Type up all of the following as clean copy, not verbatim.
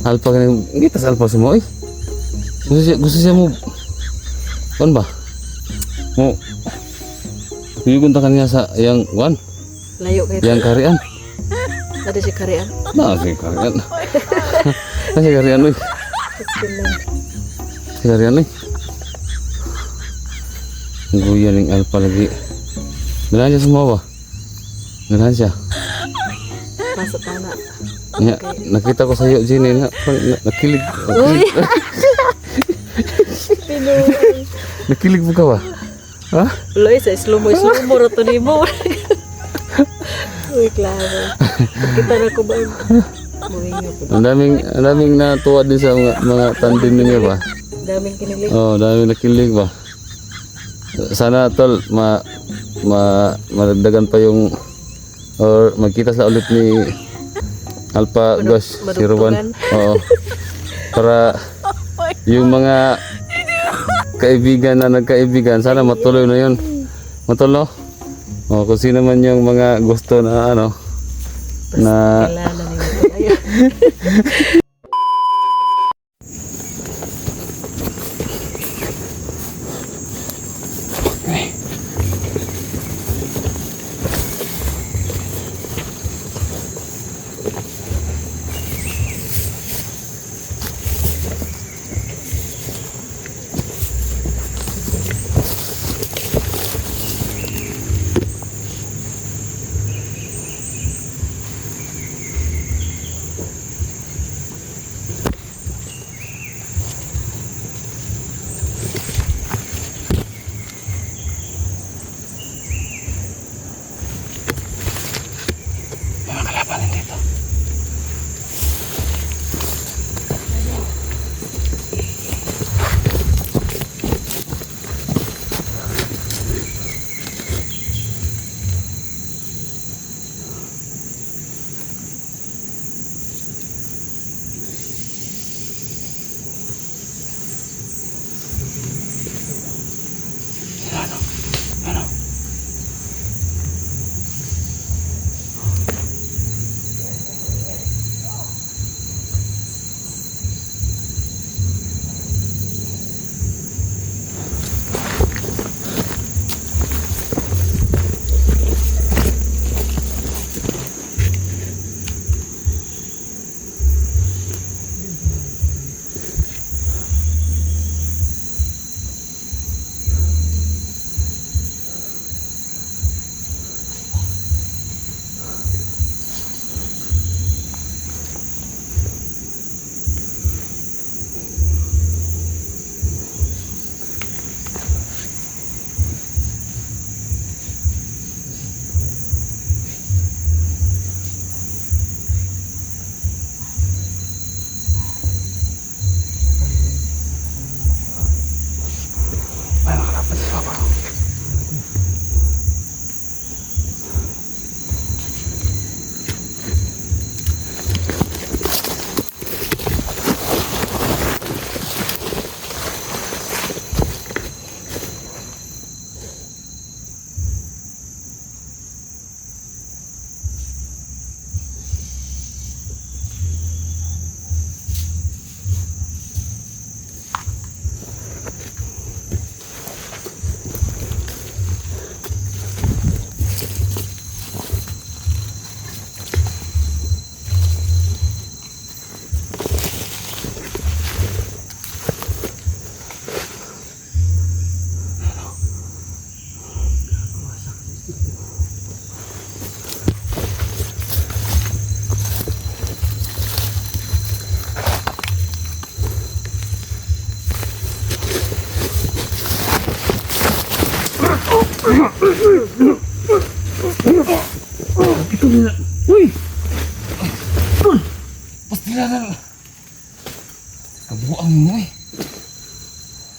Alpha ka nang kita sa alpha semua. Gusto siya mo. Kan ba? Mo. Piyuguntakan niya sa yang wan. Layo kayo. Yang karian. Ada si Karian. Nah, si karian. Si karian nih. Si karian nih. Guyan yang alpha lagi. Benar aja semua ba? Benar aja. Masuk tanah. Ya, nakita ko sa iyo sini nakilig. Uy. Pinuwan. Nakilig mo ka ba? Ha? Uloy sa slow mo rato ni mo. Uy, klaro. Kita na ko ba? Muwinyo ko. Ang daming natuwa din sa mga tandem ninyo ba? Daming kinilig. Oh, daming nakilig ba? Sana tol madagdagan pa yung or magkita sa ulit ni Alpha Gosh Sirwan. Oo. Para yung mga kaibigan na nagkaibigan sana matuloy na yun. Matuloy. Oh, kung sino man yung mga gusto na ano na Kilala ni mo. Ayun. Ito nila. Uy! Tol! Pastilanan. Kabuang mo eh.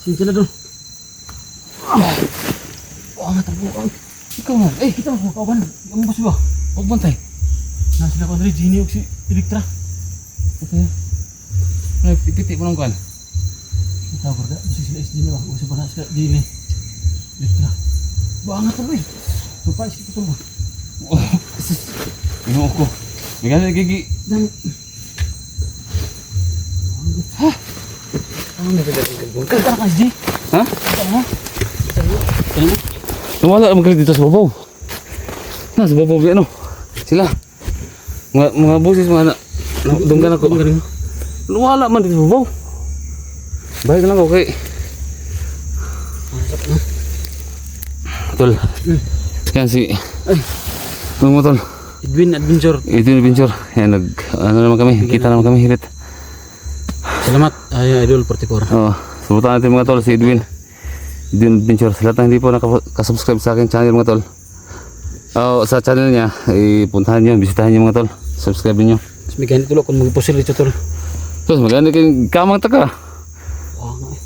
Sige na doon. Buang na tabuang. Ikaw nga. Eh, kita mo kawan. Ang bas ba? Huwag bantay. Nasa na ko na rin. Gini og si Elektra. Ito yan. Ano, pipiti mo lang kuhan. Ikaw ko rin. Bisa sila SD na ba? Usa pa na sila Gini. Elektra. Buang na tabuang. Supaya sikit ito mo. Ino ko. May gano'n nagigi. Ano na talaga ang galbong? Kanta ka, G. Ha? Ano? Ano? Nawala ang magalit dito sa babaw. Sa babaw ano? Sila. Mga busis, mga dunggan ako. Nawala man dito sa babaw. Baik lang ako kay. Tol. Yan si... Ano mo, Tol? Edwin Adventure. Ito yung adventure. Yan, ano naman kami, kita naman kami, hirit. Salamat, Idol 44. Oo. Subutan natin mga tol, si Edwin. Edwin Adventure. Sa lahat na hindi po nakasubscribe sa aking channel mga tol. Sa channel niya, puntahan niyo, bisitahan niyo mga tol. Subscribe niyo. Mas may ganito lo kung magpusil dito, tol. Tapos maganda kayong kamang taka. Oo nga eh.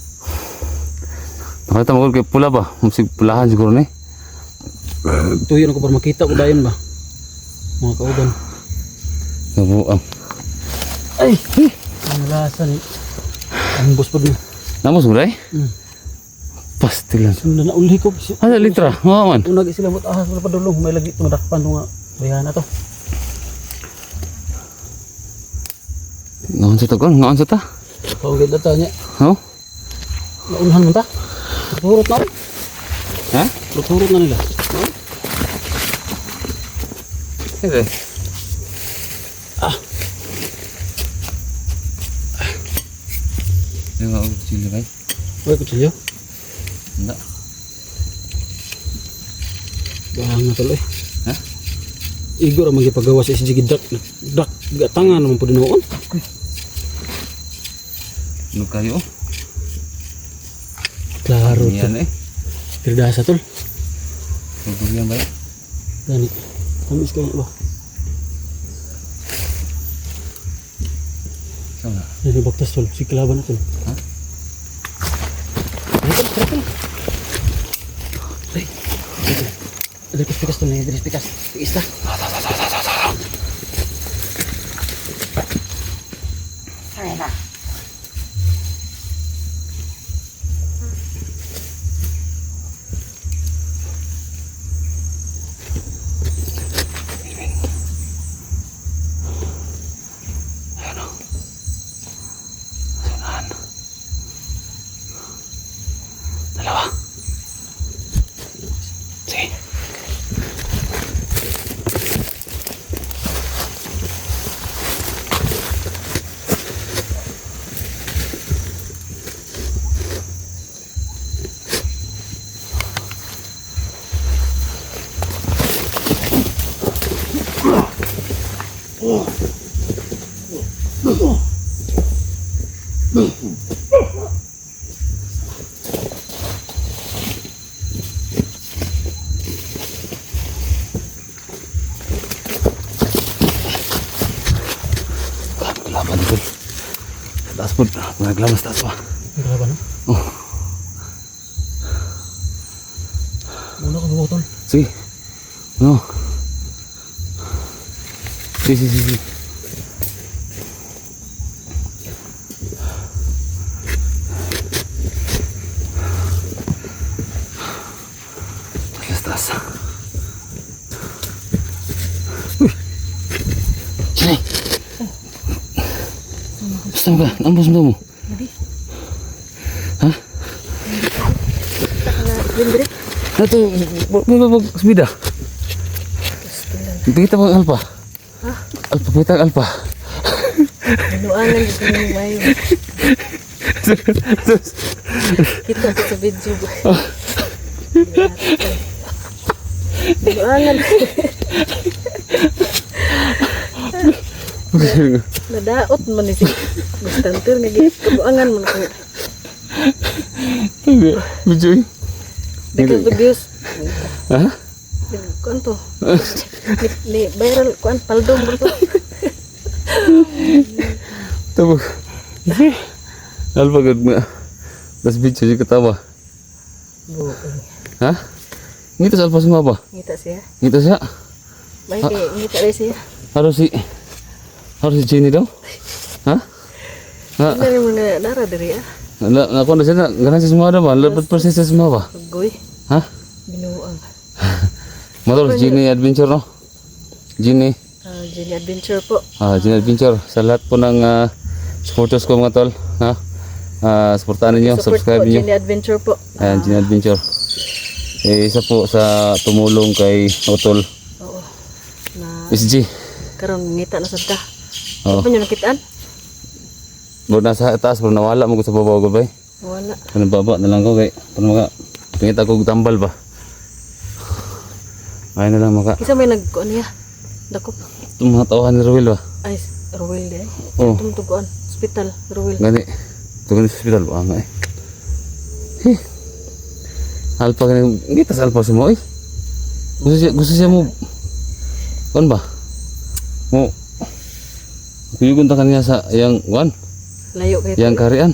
Nakita mo kay pula ba? Musig pulahan siguro na eh. Tuyo na ko para makita ko dayon ba? Mga kauban. Nabuang. Ay! Ang lasa ni. Ang bus pa din. Namos mo rin? Pastilan. Sundan na uli ko. Ano litra? Oo man. Unag sila mo ahas wala pa dulong. May lagi tumadakpan nga. Bayan na to. Ngaon sa to kon? Ngaon sa ta? Kawagad na ta niya. Oo? Naunahan mo ta? Luturot na. Ha? Luturot na nila. Hindi. Yung mga sila ba? Uy, kutsilyo. Hindi. Bahang na tuloy. Ha? Igor ang magipagawa sa SG dak gatangan naman po din noon. Ano kayo? Klaro to. Yan eh. Pirdasa tol. Bubugyan ba yan? Gani. Tamis kayo ba? Saan nga? Yan yung baktas tol. Si kalaban na tol. Ha? Tol, tol. Ay. Adres pikas tol. Adres pikas. Pikas ta. Dalawa. Sige. Kelaban itu. Taas po. Naglamas taas pa. Ang kalaban no? Oh. Muna ko bubo tol. Sige. No. Sige. Taas. Sini. Basta ka. Ambos mo. Madi. Ha? Tak na libre. Ito. Bubog. Smida. Kita mo alpa. Ha? Alpa. Kita alpa. Binuangan dito ng mayo. Kita sa video. Binuangan. Nadaot man ni si Gustanter nga gibuangan man ko. Bijoy. Dekat videos. Ha? Kuan to. Ni viral kuan paldo mo to. Tabog. Alpa gud nga. Das bicho di ketawa. Bu. Ha? Ngita sa alpa semua ba? Ngita siya. Ngita siya. May kay ngita rin siya. Harus si Jenny daw? Ha? Ha? Ano yung mga nara diri ah. Nakuha na siya na. Ganun siya semua daw ba? Lapat persis siya semua ba? Goy. Ha? Binuang. Motor, Jenny Adventure no? Jenny. Jenny Adventure po. Jenny Adventure. Sa lahat po ng supporters ko mga tol. Ha? Supportahan ninyo, Support subscribe po, niyo. Jenny Adventure po. Ayan, Gin Adventure. Isa po sa tumulong kay Otol Oo. Na SG. karon ngita na sad ka. Oo. Ano nyo nakitaan? Bro nasa taas, bro nawala mo ko sa babaw ko ba? Wala. Ano baba na lang ko kay para maka pingit ako tambal ba. Ay na lang maka. Isa may nagkuan niya. Dakop. Itong mga tawahan ni Ruel ba? Ay, Rowell di ay. Oo. Tumtuguan. Hospital, Rowell. Gani. Tugon sa hospital ba nga eh. Heh. Alpa kanang ngitas alpa sa mo eh. Gusto siya mo. Kan ba? Mo. Kuyugon ta kaniya sa yang wan, Layo kay yang karian.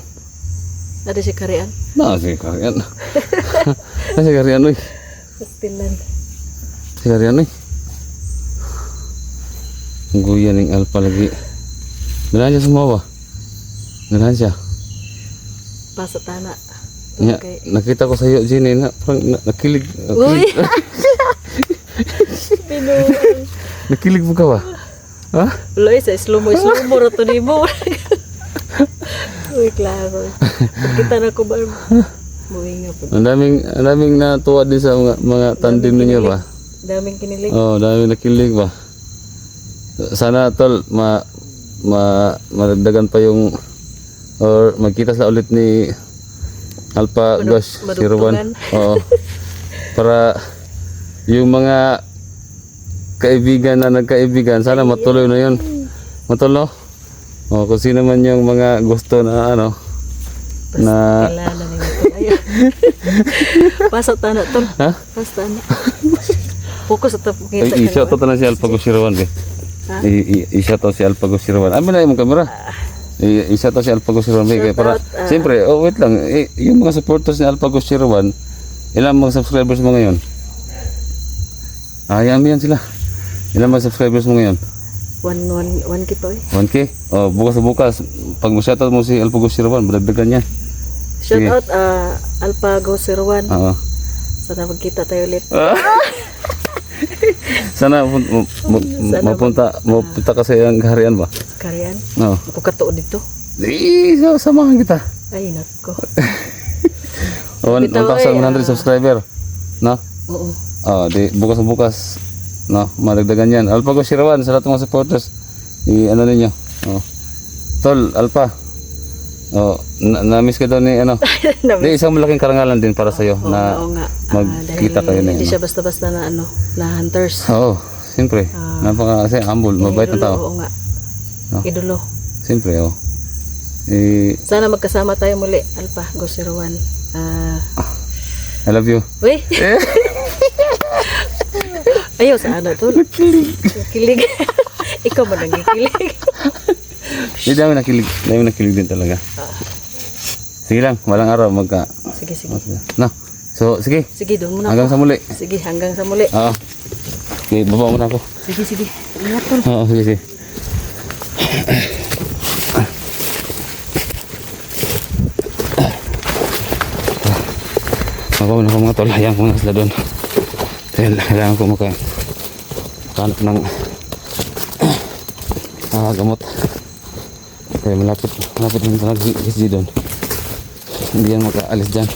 ada si Karian. Na si karian. Na si karian oi. Hospital. Si karian oi. Guyan ning alpa lagi. Dalahan siya semua ba? Dalahan siya. Pasok tana. Nya, Okay. nakita ko sa iyo Jenny na parang nakilig. Uy. Pinuan. Nakilig mo ka ba? Ha? Loy sa slow mo ra to nimo. Uy, klaro. Kita na ko ba? Buhay nga po. Ang daming natuwa din sa mga tandem ninyo ba? Daming kinilig. Oh, daming nakilig ba? Sana tol madagdagan pa yung or magkita sa ulit ni Alpha Gosh madugtugan. 01. Oo. Para yung mga kaibigan na nagkaibigan sana matuloy na yun. Matuloy. Oh, kung sino man yung mga gusto na ano na Kilala ni mo. Ayo. Pasok tana tol. ha? Pasok tana. Fokus at kita. Ay, i-shout out na si Alpha Gosh 01 eh. Ha? I-shout out si Alpha Gosh 01. Ano na yung kamera? I-shout out si Alpha Gosh 01 kaya para Shout out, siyempre, oh wait lang, yung mga supporters ni Alpha Gosh 01, ilang mga subscribers mo ngayon? Yan sila. Ilang mga subscribers mo ngayon? 1 kito eh. 1K? Oh, bukas na bukas, pag mo-shoutout mo si Alpha Gosh 01, madagdagan yan. Shout Sige. out Alpha Go 01. Oo. Sana magkita tayo ulit. Sana mapunta ka sa iyang kaharian ba? Karian. Oo. Ako katuod dito. Samahan kita. Ay nako. 1,100 subscriber. No? Oo. Di bukas na bukas. No, madagdagan yan. Alpha Gosh 01 sa lahat ng mga supporters. Ano ninyo? Oh. Tol, Alpha. Na-miss ka daw ni ano. Di isang malaking karangalan din para sa iyo na Oo nga. magkita kayo na Hindi yun. siya basta-basta na na hunters. Oo, siyempre. Napaka kasi humble, mabait na Idolo, tao. Oo nga. No? Idolo. Siyempre, oh. Sana magkasama tayo muli, Alpha Go 01. I love you. Uy! Ayaw, sana to. Kilig. Ikaw man ang kilig. Di dami nakilig din talaga. Sige lang, walang araw magka. Sige. No. So, sige. Sige, doon muna Hanggang ako. sa muli. Sige, hanggang sa muli. Oo. Okay, baba muna ako. Sige. Ingat tol. Oo, sige. Baba muna ako mga tol. Hayaan ko muna sila doon. Dahil kailangan ko makahanap ng gamot. Kaya malapit na talaga si doon. Hindi yan makaalis dyan.